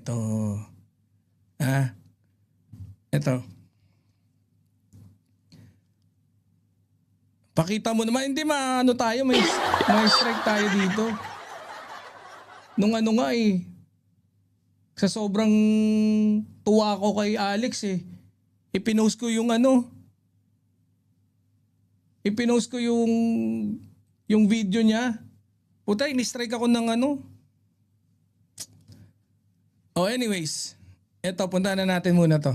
dito. Ito. Pakita mo naman, hindi maano tayo, may strike tayo dito. Nung ano nga sa sobrang tuwa ko kay Alex ipinost ko yung ipinost ko yung video niya. Puta, in-strike ako ng Oh, anyways, eto, puntahan na natin muna to.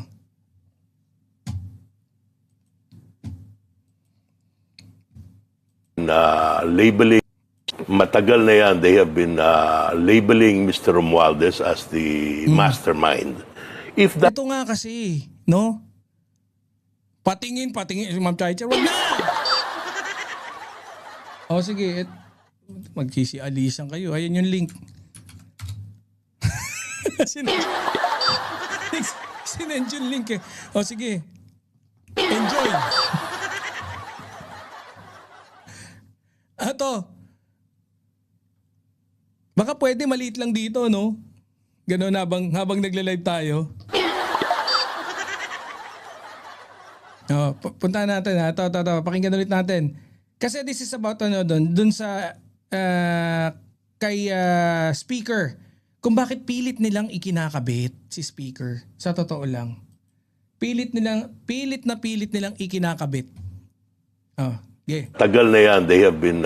Labeling, matagal na yan, they have been labeling Mr. Romualdez as the mastermind. If that Ito nga kasi, no? Patingin, Ma'am Chaicha, wag na! O sige, magsisialisan kayo. Ayan yung link. Sinend yung link O sige, enjoy. Ato. Baka pwede maliit lang dito, no? Ganun habang nagla-live tayo. Punta natin Ito. Pakinggan ulit natin. Kasi this is about dun sa kay speaker. Kung bakit pilit nilang ikinakabit si speaker. Sa totoo lang. Pilit nilang ikinakabit. Yeah. tagal na yan, they have been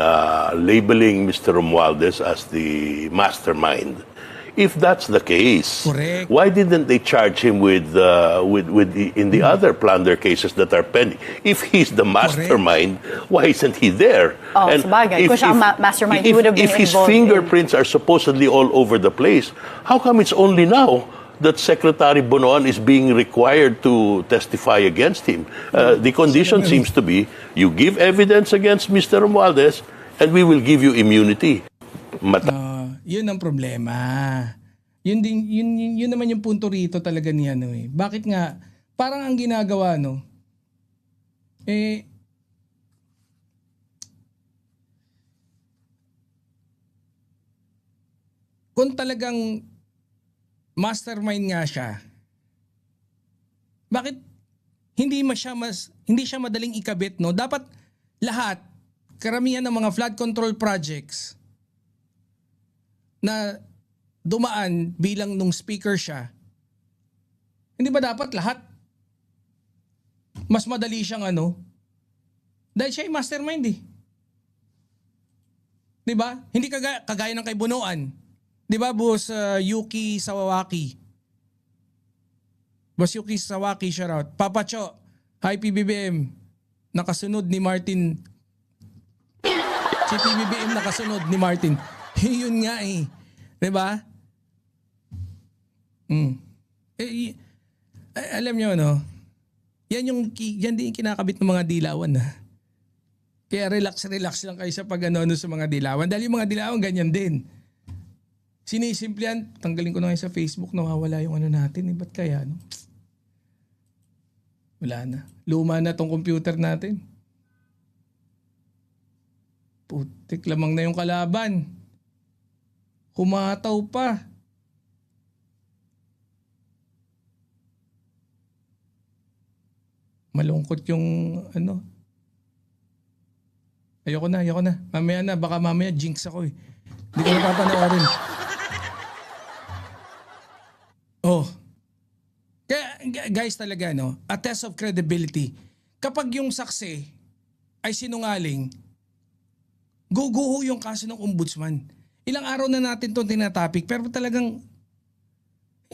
labeling Mr. Romualdez as the mastermind. If that's the case, Correct. why didn't they charge him with in the other plunder cases that are pending? If he's the mastermind, why isn't he there? Oh, sabagay. Kung siya ang mastermind, he would have been if his involved fingerprints are supposedly all over the place, how come it's only now that Secretary Bonoan is being required to testify against him? The condition seems to be, you give evidence against Mr. Romualdez, and we will give you immunity. Yun ang problema. Yun naman yung punto rito talaga niya Bakit nga parang ang ginagawa kung talagang mastermind nga siya, bakit hindi siya madaling ikabit, no? Dapat lahat, karamihan ng mga flood control projects na dumaan bilang nung speaker siya, hindi ba dapat lahat mas madali siyang dahil siya yung mastermind di ba? Hindi kagaya ng kay Bonoan. Di ba, Boss Yuki Sawaki? Boss Yuki Sawaki, shout out. Papa Cho, hi PBBM. Nakasunod ni Martin. Si PBBM nakasunod ni Martin. Yun nga di ba? Alam nyo, yan din yung kinakabit ng mga dilawan. Kaya relax lang kayo sa pag sa mga dilawan. Dahil yung mga dilawan, ganyan din. Sinisimple yan. Tanggalin ko na ngayon sa Facebook, nawawala yung natin. Ba't kaya, Wala na. Luma na tong computer natin. Putik lamang na yung kalaban. Humataw pa. Malungkot yung Ayoko na. Mamaya na. Baka mamaya jinx ako Hindi ko napapanoorin. Kaya guys talaga a test of credibility. Kapag yung saksi ay sinungaling, guguho yung kaso ng ombudsman. Ilang araw na natin itong tinatopic pero talagang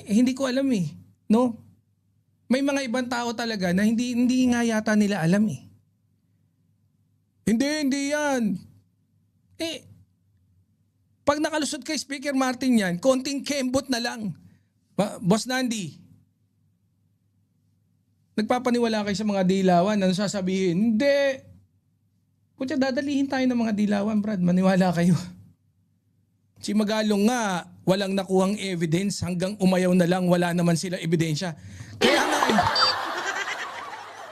hindi ko alam no? May mga ibang tao talaga na hindi nga yata nila alam Hindi yan. Pag nakalusot kay Speaker Martin yan, konting kembot na lang. Boss Nandi, nagpapaniwala kayo sa mga dilawan, ano sasabihin? Hindi. Kutya, dadalihin tayo ng mga dilawan, Brad. Maniwala kayo. Si Magalong nga, walang nakuhang evidence hanggang umayaw na lang, wala naman sila ebidensya. Kaya nga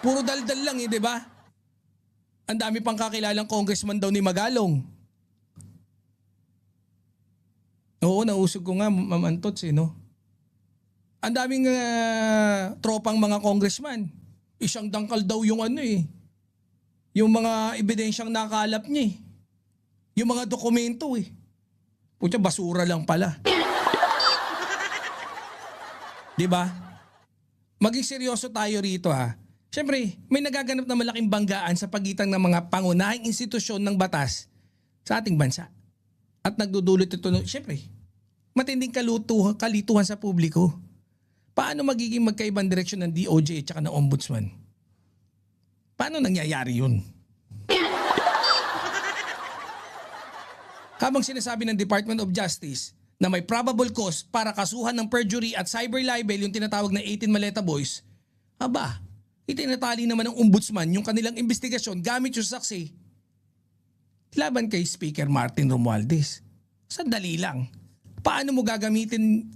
puro daldal lang di ba? Ang dami pang kakilalang congressman daw ni Magalong. Oo, nausog ko nga, Ma'am Antots ang daming tropang mga congressman. Isang dangkal daw yung yung mga ebidensyang nakalap niya Yung mga dokumento Pucha, basura lang pala. Di ba? Maging seryoso tayo rito Siyempre, may nagaganap na malaking banggaan sa pagitan ng mga pangunahing institusyon ng batas sa ating bansa. At nagdudulot ito, siyempre, matinding kalituhan sa publiko. Paano magiging magkaibang direksyon ng DOJ at saka ng Ombudsman? Paano nangyayari yun? Habang sinasabi ng Department of Justice na may probable cause para kasuhan ng perjury at cyber libel yung tinatawag na 18 Maleta Boys, itinatali naman ng Ombudsman yung kanilang investigasyon gamit yung saksi laban kay Speaker Martin Romualdez. Sandali lang. Paano mo gagamitin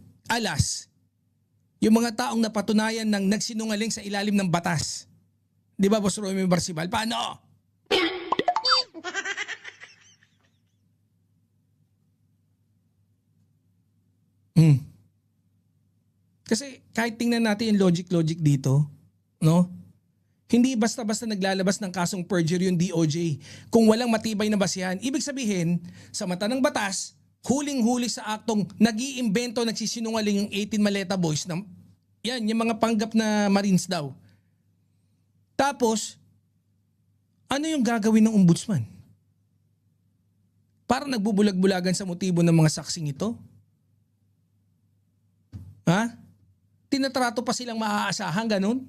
yung mga taong napatunayan ng nagsinungaling sa ilalim ng batas? Di ba, Boss Romy Barcibal? Paano? Kasi kahit tingnan natin yung logic dito, no? Hindi basta-basta naglalabas ng kasong perjury yung DOJ kung walang matibay na basihan. Ibig sabihin, sa mata ng batas, huling-huli sa aktong nag-iimbento, nagsisinungaling yung 18 Maleta Boys. Yan, yung mga panggap na Marines daw. Tapos, ano yung gagawin ng Ombudsman? Parang nagbubulag-bulagan sa motibo ng mga saksing ito? Tinatrato pa silang maaasahan, ganun?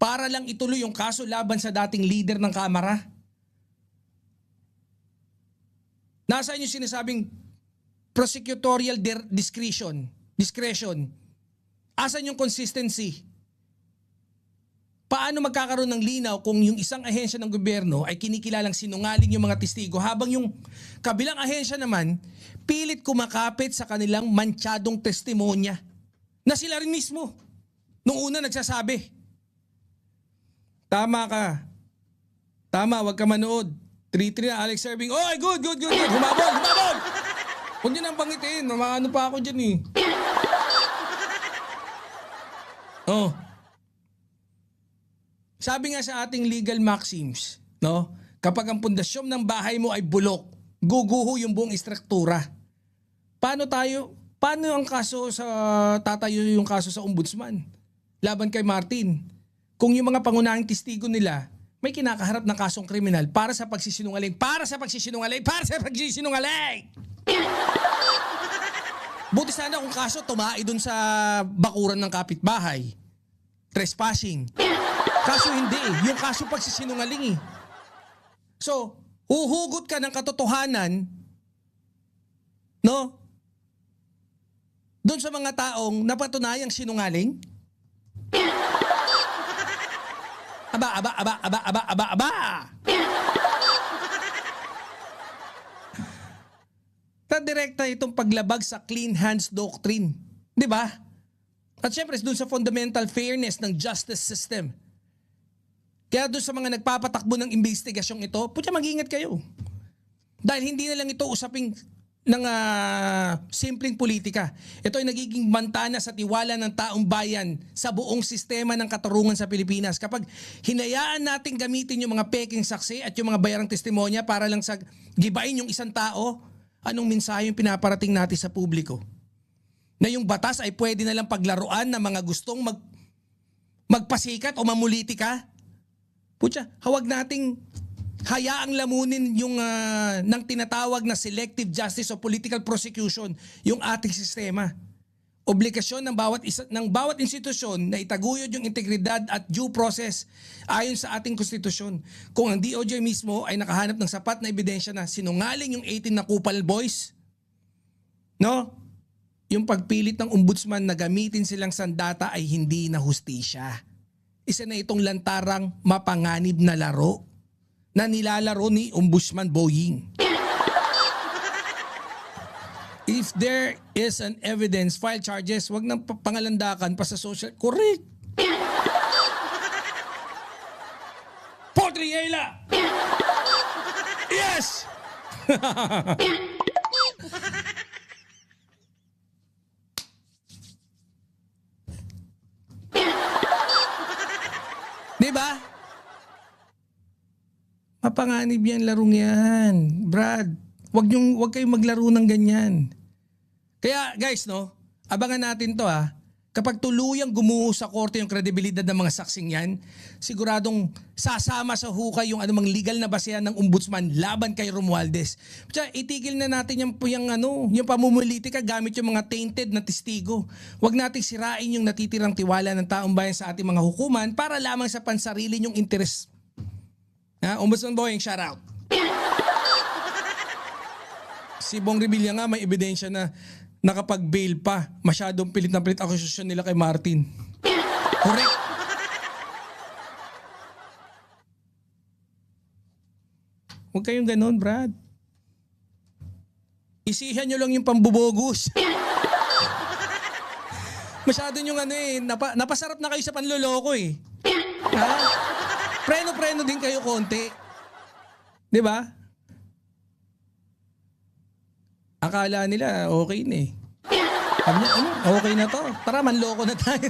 Para lang ituloy yung kaso laban sa dating leader ng Kamara. Nasaan yung sinasabing prosecutorial discretion? Asan yung consistency? Paano magkakaroon ng linaw kung yung isang ahensya ng gobyerno ay kinikilalang sinungaling yung mga testigo habang yung kabilang ahensya naman pilit kumakapit sa kanilang manchadong testimonya na sila rin mismo nung una nagsasabi. Tama ka. Tama, wag ka manood. 3-3 na Alex Serving. Oy, good. Humabol. Huwag niyo nang bangitin. Maano pa ako dyan Sabi nga sa ating legal maxims, no? Kapag ang pundasyon ng bahay mo ay bulok, guguho yung buong istruktura. Paano ang kaso tatayo yung kaso sa Ombudsman? Laban kay Martin. Kung yung mga pangunahing testigo nila may kinakaharap ng kasong kriminal para sa pagsisinungaling. Buti sana kung kaso tumae dun sa bakuran ng kapitbahay. Trespassing. Kaso hindi Yung kaso pagsisinungaling So, huhugot ka ng katotohanan, no? Doon sa mga taong napatunayang sinungaling. Aba. Direkta itong paglabag sa clean hands doctrine. Di ba? At syempre doon sa fundamental fairness ng justice system. Kaya doon sa mga nagpapatakbo ng investigasyong ito, mag-ingat kayo. Dahil hindi na lang ito usaping ng simpleng politika. Ito ay nagiging banta sa tiwala ng taong bayan sa buong sistema ng katarungan sa Pilipinas. Kapag hinayaan natin gamitin yung mga peking saksi at yung mga bayarang testimonya para lang sa gibain yung isang tao, anong mensahe yung pinaparating natin sa publiko? Na yung batas ay pwede na lang paglaruan ng mga gustong magpasikat o mamulitika? Hawag nating hayaang lamunin yung ng tinatawag na selective justice o political prosecution yung ating sistema. Obligasyon ng bawat institusyon na itaguyod yung integridad at due process ayon sa ating konstitusyon. Kung ang DOJ mismo ay nakahanap ng sapat na ebidensya na sinungaling yung 18 na kupal boys, no? Yung pagpilit ng ombudsman na gamitin silang sandata ay hindi na hustisya. Isa na itong lantarang mapanganib na laro na nilalaro ni Ombudsman Boying. If there is an evidence, file charges, wag nang pangalandakan pa sa social. Correct. Potriela! Yes! Di ba? Mapanganib yan larong yan. Brad, wag kayong maglaro ng ganyan. Kaya guys, no, abangan natin to ha. Kapag tuluyang gumuho sa korte yung kredibilidad ng mga saksing yan, siguradong sasama sa hukay yung anumang legal na basehan ng ombudsman laban kay Romualdez. Kaya itigil na natin yung pamumulitika gamit yung mga tainted na testigo. Huwag nating sirain yung natitirang tiwala ng taong bayan sa ating mga hukuman para lamang sa pansarili nyong interes. Ombudsman Boyeng, shout out. Si Bong Revilla nga may ebidensya na nakapag-bail pa. Masyadong pilit na pilit akusasyon nila kay Martin. Correct. Huwag kayong ganun, Brad. Isihan nyo lang yung pambubogus. Masyado yung napasarap na kayo sa panloloko eh. Ha? Preno-preno din kayo konti. Di ba? Akala nila okay na eh. Sabi niya, okay na to. Tara, manloko na tayo.